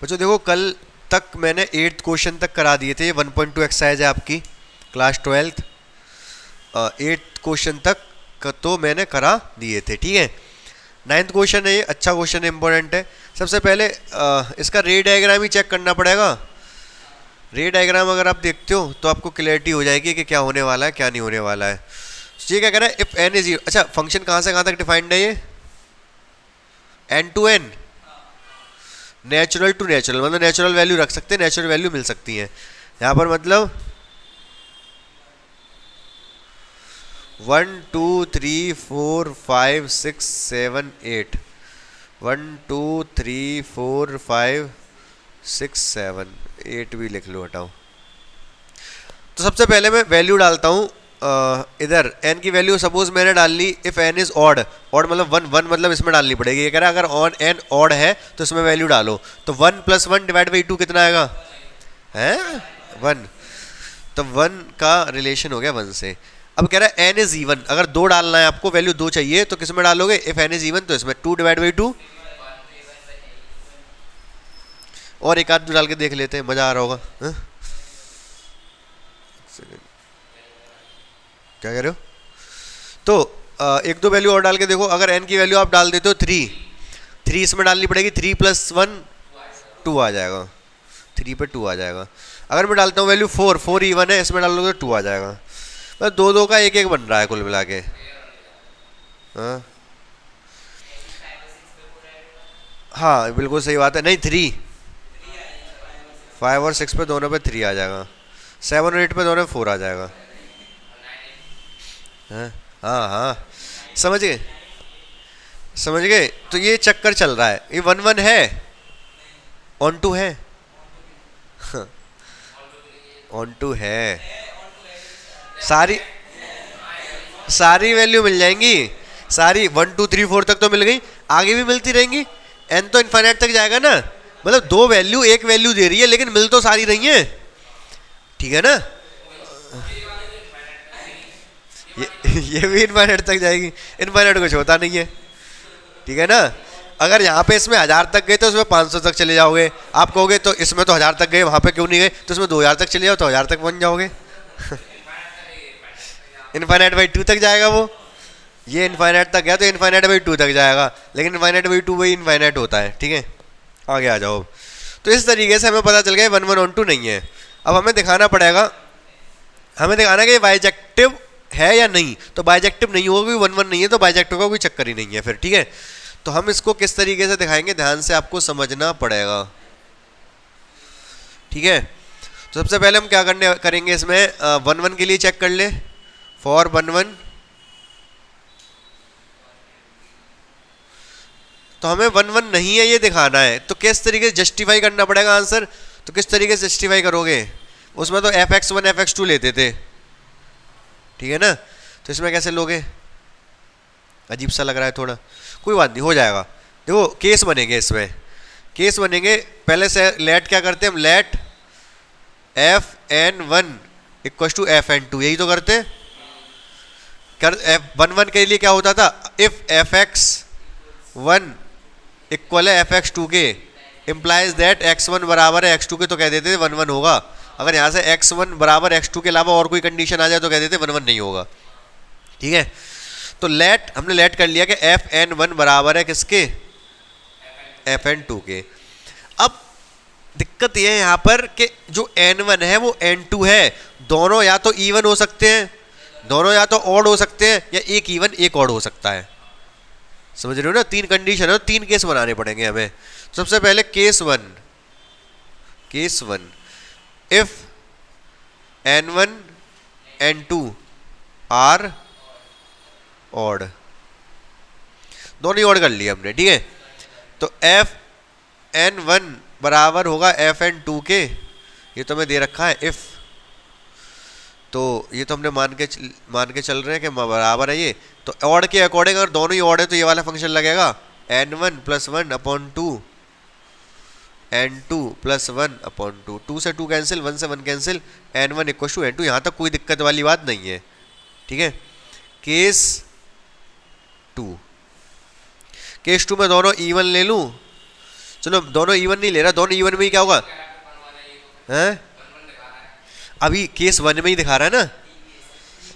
बच्चों देखो कल तक मैंने 8th क्वेश्चन तक करा दिए थे, ये 1.2 एक्सरसाइज है आपकी क्लास 12th। 8th क्वेश्चन तक तो मैंने करा दिए थे, ठीक है। 9th क्वेश्चन है ये, अच्छा क्वेश्चन है, इंपॉर्टेंट है। सबसे पहले इसका रे डायग्राम ही चेक करना पड़ेगा। रे डायग्राम अगर आप देखते हो तो आपको क्लैरिटी हो जाएगी कि क्या होने वाला है क्या नहीं होने वाला है। ये क्या कह रहा है, इफ एन इज, अच्छा फंक्शन कहाँ से कहाँ तक डिफाइंड है ये, n to n, natural to natural, मतलब नेचुरल वैल्यू रख सकते हैं, नेचुरल वैल्यू मिल सकती है यहाँ पर। मतलब 1 2 3 4 5 6 7 8, 1 2 3 4 5 6 7 8 भी लिख लो, हटाओ। तो सबसे पहले मैं वैल्यू डालता हूँ इधर, n की वैल्यू सपोज मैंने डाल ली, if n is odd, odd मतलब 1, 1 मतलब इसमें डालनी पड़ेगी। ये कह रहा है अगर ऑन n ऑड है तो इसमें वैल्यू डालो, तो 1 + 1 / 2 कितना आएगा, है 1। तो 1 का रिलेशन हो गया 1 से। अब कह रहा है n इज इवन, अगर 2 डालना है आपको, वैल्यू 2 चाहिए, तो किस में डालोगे, इफ n इज इवन तो इसमें 2 / 2। और एक आध डाल के देख लेते हैं, मजा आ रहा होगा। क्या कह रहे हो, तो एक दो वैल्यू और डाल के देखो। अगर n की वैल्यू आप डाल देते हो 3 इसमें डालनी पड़ेगी, 3 + 1 2 आ जाएगा, 3 पे 2 आ जाएगा। अगर मैं डालता हूँ वैल्यू 4 इवन है, इसमें डालोगे तो 2 आ जाएगा। बस 2 का 1 बन रहा है कुल मिला के। हाँ बिल्कुल सही बात है, नहीं 3, 5 और 6 पे दोनों पे 3 आ जाएगा, 7 और 8 पे दोनों 4 आ जाएगा। हाँ हाँ समझ गए, समझ गए। तो ये चक्कर चल रहा है, ये 1 1 है, ऑन टू है, ऑन टू है, सारी वैल्यू मिल जाएंगी, सारी 1 2 3 4 तक तो मिल गई, आगे भी मिलती रहेंगी। n तो इनफाइनाइट तक जाएगा ना, मतलब 2 वैल्यू 1 वैल्यू दे रही है, लेकिन मिल तो सारी रही है, ठीक है ना। ये भी इनफाइनाइट तक जाएगी, इनफाइनाइट कुछ होता नहीं है, ठीक है ना। अगर यहाँ पे इसमें 1000 तक गए तो इसमें 500 तक चले जाओगे। आप कहोगे तो इसमें तो 1000 तक गए, वहाँ पे क्यों नहीं गए, तो इसमें 2000 तक चले जाओ तो 1000 तक पहुँच जाओगे। इनफाइनाइट / 2 तक जाएगा वो, ये इनफाइनाइट तक गया तो इनफाइनाइट / 2 तक जाएगा, लेकिन इनफाइनाइट / 2 वही इनफाइनाइट होता है, ठीक है। आगे आ जाओ। तो इस तरीके से हमें पता चल गया 1 1 ऑन 2 नहीं है। अब हमें दिखाना पड़ेगा, हमें दिखाना कि बाइजेक्टिव है या नहीं। तो बाइजेक्टिव नहीं होगा, 1 1 नहीं है तो बाइजेक्टिव का कोई चक्कर ही नहीं है फिर, ठीक है। तो हम इसको किस तरीके से दिखाएंगे, ध्यान से आपको समझना पड़ेगा, ठीक है। तो सबसे पहले हम क्या करेंगे इसमें, 1 1 के लिए चेक कर ले, फॉर 1 1 तो हमें 1 1 नहीं है ये दिखाना है, तो किस तरीके से जस्टिफाई करना पड़ेगा आंसर। तो किस तरीके से जस्टिफाई करोगे, उसमें तो fx1 fx2 लेते थे, ठीक है ना। तो इसमें कैसे लोगे, अजीब सा लग रहा है थोड़ा, कोई बात नहीं हो जाएगा। देखो केस बनेंगे, इसमें केस बनेंगे। पहले से लेट क्या करते हैं हम, लेट fn1 = fn2, यही तो करते कर। 1 1 के लिए क्या होता था, इफ fx1 इक्वल है fx2 के, इम्प्लाइज दैट x1 बराबर है x2 के, तो कह देते थे 1 1 होगा। अगर यहाँ से x1 बराबर x2 के अलावा और कोई कंडीशन आ जाए तो कह देते 1 1 नहीं होगा, ठीक है। तो लेट, हमने लेट कर लिया कि fn1 बराबर है किसके, fn2 के। अब दिक्कत यह है यहाँ पर कि जो n1 है वो n2 है, दोनों या तो इवन हो सकते हैं, दोनों या तो ऑड हो सकते हैं, या एक इवन एक ऑड हो सकता है। समझ रहे हो ना, 3 कंडीशन है, 3 केस बनाने पड़ेंगे हमें। सबसे पहले case 1 if n1 n2 are odd, दोनों ही ऑड कर लिया हमने, ठीक है। तो fn1 बराबर होगा fn2 के, ये तो हमें दे रखा है इफ, तो ये तो हमने मान के चल रहे हैं कि बराबर है ये। तो ऑड के अकॉर्डिंग अगर दोनों ही ऑड है तो ये वाला फंक्शन लगेगा n1 + 1/2 n2 + 1/2, 2 से 2 कैंसिल, 1 से 1 कैंसिल, n1 = n2। यहाँ तक कोई दिक्कत वाली बात नहीं है, ठीक है। केस 2 में दोनों इवन ले लूँ, चलो दोनों इवन नहीं ले रहा, दोनों इवन में ही क्या होगा हैं? अभी केस 1 में ही दिखा रहा है ना,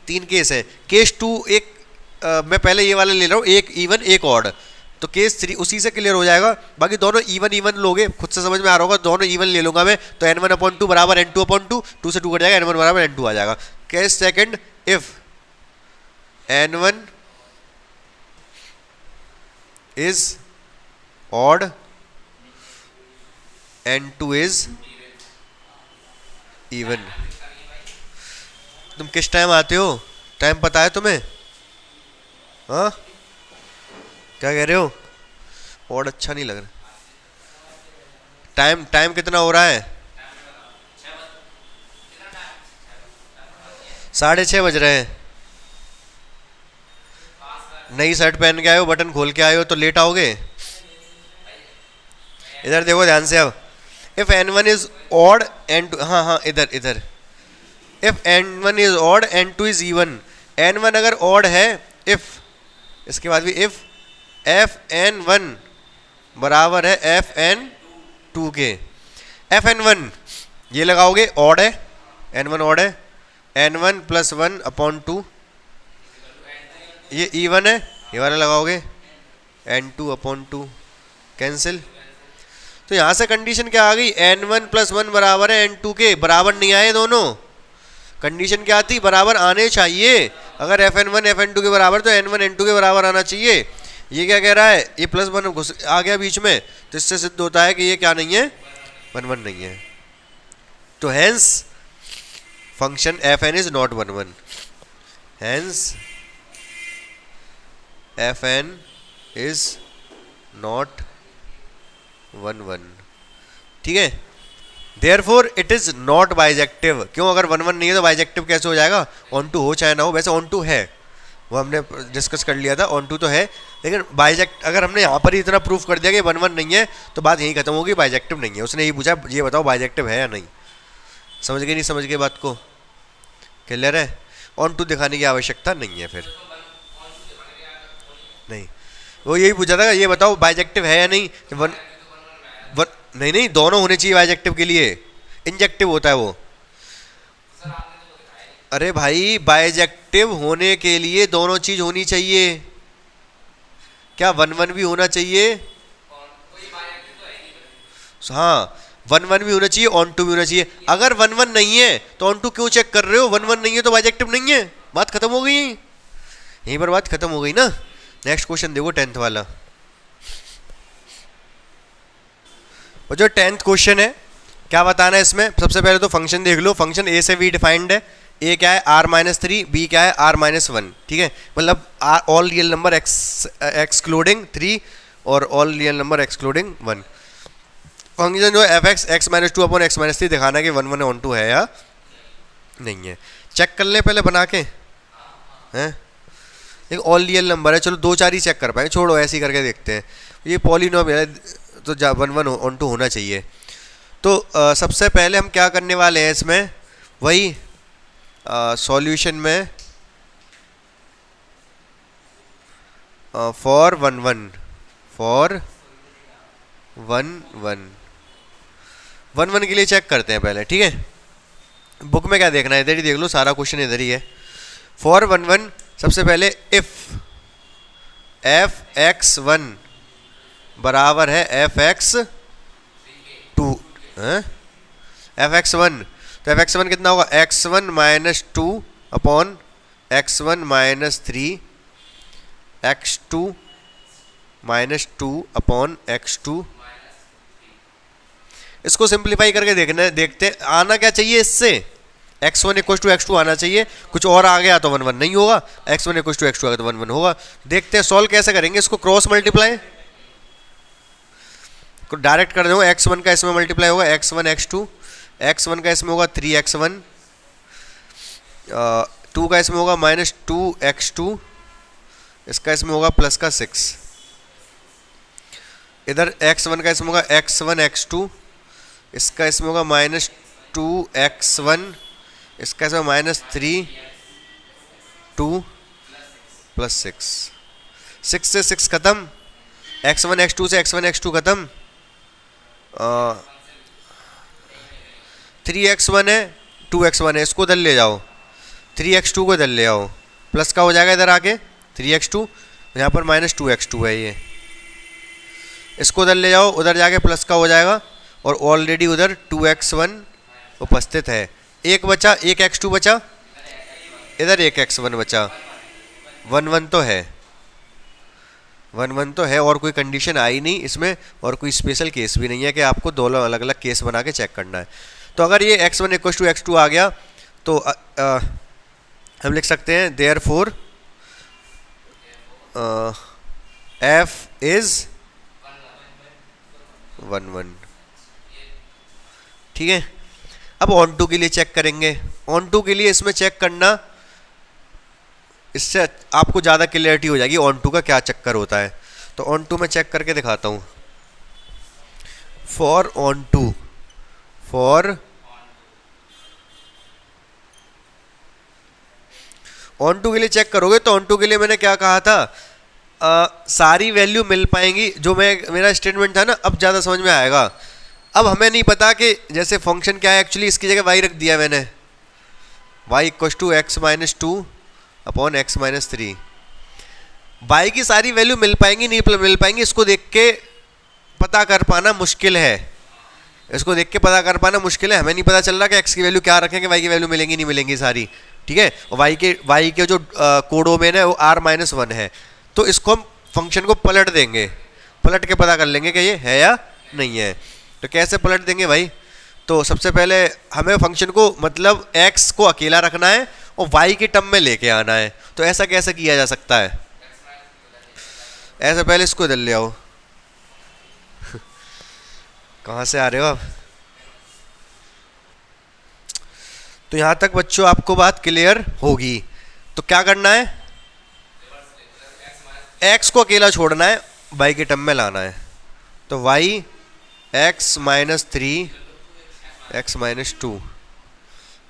3 केस है। केस 2 एक मैं पहले ये वाला ले रहा हूँ, एक इवन एक ऑड, तो केस 3 उसी से क्लियर हो जाएगा। बाकी दोनों इवन इवन लोगे, खुद से समझ में आ रहा होगा, दोनों इवन ले लूंगा मैं, तो n1/2 बराबर n2/2, 2 से 2 कट जाएगा, n1 बराबर n2 आ जाएगा। Case second, if n1 is odd n2 is even. तुम किस टाइम आते हो, टाइम पता है तुम्हें? हाँ क्या कह रहे हो? ऑड अच्छा नहीं लग रहा। टाइम टाइम कितना हो रहा है? 6:30 बज रहे हैं। नई शर्ट पहन के आए हो, बटन खोल के आए हो, तो लेट आओगे। इधर देखो ध्यान से अब। If n1 is odd n2, हाँ हाँ इधर इधर, if n1 is odd n2 is even. n1 अगर ऑड है, इफ, इसके बाद भी इफ fn1 बराबर है fn2 के। fn1 ये लगाओगे, ऑड है, n1 ऑड है, n1 + 1/2, ये इवन है, ये वाला लगाओगे n2/2, कैंसिल। तो यहां से कंडीशन क्या आ गई? n1 + 1 बराबर है n2 के। बराबर नहीं आए दोनों, कंडीशन क्या थी? बराबर आने चाहिए। अगर fn1 fn2 के बराबर, तो n1 n2 के बराबर आना चाहिए। ये क्या कह रहा है? ये +1 घुस आ गया बीच में, तो इससे सिद्ध होता है कि ये क्या नहीं है, 1 नहीं है। तो hence function fn is not 1, hence fn is not 1, ठीक है। Therefore it is not bijective. क्यों? अगर 1 नहीं है तो बाइजेक्टिव कैसे हो जाएगा? ऑन टू हो चाहे ना हो। वैसे ऑन टू है, वो हमने डिस्कस कर लिया था, ऑन टू तो है, लेकिन बाइजेक्ट अगर हमने यहाँ पर ही इतना प्रूफ कर दिया कि 1 नहीं है, तो बात यही खत्म होगी, बाइजेक्टिव नहीं है। उसने यही पूछा, ये बताओ बाइजेक्टिव है या नहीं। समझ गए? नहीं समझ गए बात को? क्लियर है? ऑन टू दिखाने की आवश्यकता नहीं है फिर। नहीं, वो यही पूछा था, ये बताओ बाइजेक्टिव है या नहीं। नहीं नहीं, दोनों होने चाहिए बाइजेक्टिव के लिए, इंजेक्टिव होता है वो। अरे भाई, बाइजेक्टिव होने के लिए दोनों चीज होनी चाहिए। क्या 1 भी होना चाहिए? हाँ, 1 भी होना चाहिए, ऑन टू भी होना चाहिए। अगर 1 नहीं है तो ऑन टू क्यों चेक कर रहे हो? 1 नहीं है तो बाइजेक्टिव नहीं है, बात खत्म हो गई। यहीं पर बात खत्म हो गई ना। नेक्स्ट क्वेश्चन देखो, 10th वाला। और जो 10th क्वेश्चन है, क्या बताना है इसमें? सबसे पहले तो फंक्शन देख लो। फंक्शन ए से वी डिफाइंड है। ए क्या है? r-3, बी क्या है? r-1, ठीक है। मतलब ऑल रियल नंबर एक्सक्लूडिंग 3 और all real number excluding 1। Function जो है f(x) x-2/x-3 दिखाना कि 1 ऑन टू है या नहीं है। चेक कर ले पहले बना के, हैं? एक ऑल रियल नंबर है, चलो 2-4 ही चेक कर पाएंगे, छोड़ो ऐसे ही करके देखते हैं। ये पॉलिनोमियल है, तो 1 ऑन टू होना चाहिए। तो सबसे पहले हम क्या करने वाले हैं इसमें, वही सॉल्यूशन में फॉर 1 के लिए चेक करते हैं पहले, ठीक है। बुक में क्या देखना है, इधर ही देख लो, सारा क्वेश्चन इधर ही है। फॉर 1 सबसे पहले इफ f(x1) बराबर है f(x2), f(x1), तो f(x1) कितना होगा? x1 - 2 upon x1 - 3, x2 - 2 upon x2। इसको सिंप्लीफाई करके देखते हैं आना क्या चाहिए इससे। x1 = x2 आना चाहिए, कुछ और आ गया तो 1 नहीं होगा, x1 = x2 आ गया तो 1 होगा। देखते हैं सॉल्व कैसे करेंगे इसको। क्रॉस मल्टीप्लाई को डायरेक्ट कर दो, x1 का इसमें मल्टीप्लाई होगा x1 x2, x1 का इसमें होगा 3x1, 2 का इसमें होगा -2x2, इसका इसमें होगा प्लस का 6। इधर x1 का इसमें होगा x1 x2, इसका इसमें होगा -2x1, इसका इसमें -3 2 प्लस 6 से 6 खत्म, x1 x2 से x1 x2 खत्म, 3x1 है, 2x1 है, इसको इधर ले जाओ, 3x2 को इधर ले आओ, प्लस का हो जाएगा इधर आके 3x2, यहाँ पर -2x2 है ये, इसको उधर ले जाओ, उधर जाके प्लस का हो जाएगा, और ऑलरेडी उधर 2x1 उपस्थित है। एक बचा, एक x2 बचा, इधर एक x1 बचा, 1 1 तो है, 1 1 तो है, और कोई कंडीशन आई नहीं इसमें, और कोई स्पेशल केस भी नहीं है कि आपको दोनों अलग अलग केस बना के चेक करना है। तो अगर ये x1 = x2 आ गया तो हम लिख सकते हैं देयरफॉर f is 1 1। ठीक है, अब ऑन टू के लिए चेक करेंगे। ऑन टू के लिए इसमें चेक करना, इससे आपको ज़्यादा क्लियरिटी हो जाएगी ऑन टू का क्या चक्कर होता है। तो ऑन टू में चेक करके दिखाता हूँ। For onto, for onto के लिए चेक करोगे तो ऑन टू के लिए मैंने क्या कहा था, सारी वैल्यू मिल पाएंगी, जो मेरा स्टेटमेंट था ना, अब ज़्यादा समझ में आएगा। अब हमें नहीं पता कि जैसे फंक्शन क्या है, एक्चुअली इसकी जगह y रख दिया मैंने, y = x - 2 / x - 3। y की सारी वैल्यू मिल पाएंगी नहीं मिल पाएंगी, इसको देख के पता कर पाना मुश्किल है, इसको देख के पता कर पाना मुश्किल है। हमें नहीं पता चल रहा कि x की वैल्यू क्या रखें कि y की वैल्यू मिलेंगी नहीं मिलेंगी सारी। ठीक है, और y के जो कोडोमेन है वो r-1 है, तो इसको हम फंक्शन को पलट देंगे, पलट के पता कर लेंगे कि ये है या नहीं है। तो कैसे पलट देंगे भाई, तो सबसे पहले हमें फंक्शन को मतलब x को अकेला रखना है और y की टर्म में लेके आना है। तो ऐसा कैसे किया जा सकता है, ऐसे पहले इसको इधर ले आओ। कहाँ से आ रहे हो आप? तो यहाँ तक बच्चों आपको बात क्लियर होगी। तो क्या करना है, x को अकेला छोड़ना है, y की टर्म में लाना है। तो y x - 3 x - 2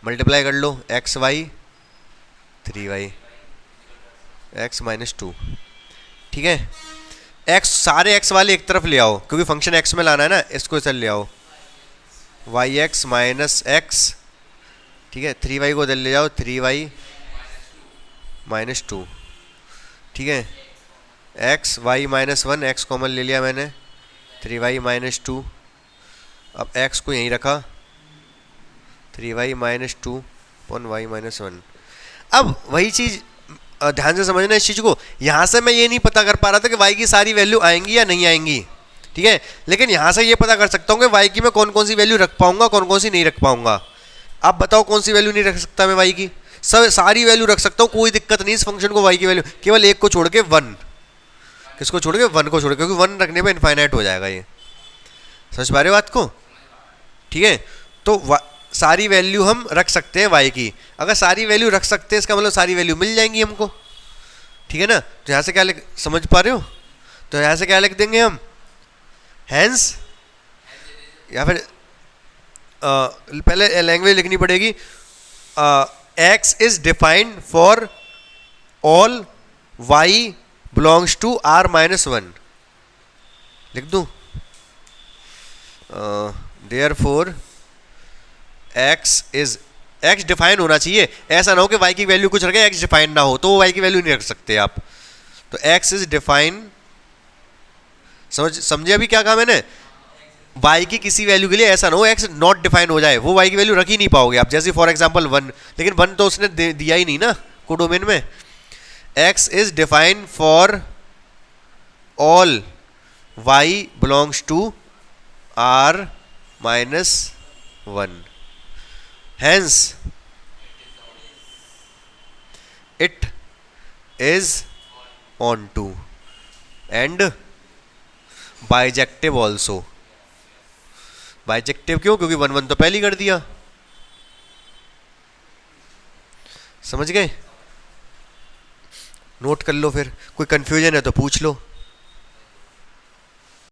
मल्टीप्लाई कर लो, xy 3y x - 2। ठीक है, x सारे x वाले एक तरफ ले आओ, क्योंकि फंक्शन x में लाना है ना, इसको इधर ले आओ, yx - x। ठीक है, 3y को इधर ले जाओ, 3y - 2। ठीक है, x y - 1, x कॉमन ले लिया मैंने, 3y - 2। अब x को यहीं रखा, 3y - 2 / y - 1। अब वही चीज़ ध्यान से समझना इस चीज़ को। यहाँ से मैं ये नहीं पता कर पा रहा था कि y की सारी वैल्यू आएंगी या नहीं आएंगी। ठीक है, लेकिन यहाँ से ये पता कर सकता हूँ कि y की मैं कौन कौन सी वैल्यू रख पाऊंगा, कौन कौन सी नहीं रख पाऊंगा। आप बताओ कौन सी वैल्यू नहीं रख सकता मैं y की? सब सारी वैल्यू रख सकता हूँ, कोई दिक्कत नहीं इस फंक्शन को y की वैल्यू, केवल एक को छोड़ के 1। किसको छोड़ के? 1 को छोड़ के, क्योंकि 1 रखने पे इनफाइनाइट हो जाएगा ये। समझ पा रहे हो बात को? ठीक है, तो सारी वैल्यू हम रख सकते हैं y की। अगर सारी वैल्यू रख सकते हैं इसका मतलब सारी वैल्यू मिल जाएंगी हमको। ठीक है ना, तो यहाँ से क्या समझ पा रहे हो? तो यहाँ से क्या लिख देंगे हम, हैंस, या फिर पहले लैंग्वेज लिखनी पड़ेगी, x is defined for all y belongs to r-1 लिख दूं। देयरफॉर x डिफाइन होना चाहिए, ऐसा ना हो कि y की वैल्यू कुछ रखे x डिफाइन ना हो, तो y की वैल्यू नहीं रख सकते आप। तो x इज डिफाइन, समझे अभी क्या कहा मैंने? y की किसी वैल्यू के लिए ऐसा ना हो x नॉट डिफाइन हो जाए, वो y की वैल्यू रख ही नहीं पाओगे आप। जैसे फॉर एग्जांपल 1, लेकिन 1 तो उसने दिया ही नहीं ना कोडोमेन में। x is define for all y belongs to r-1, hence it is onto and bijective also। Bijective क्यों? क्योंकि 1 1 तो पहले ही कर दिया। समझ गए? नोट कर लो, फिर कोई कंफ्यूजन है तो पूछ लो।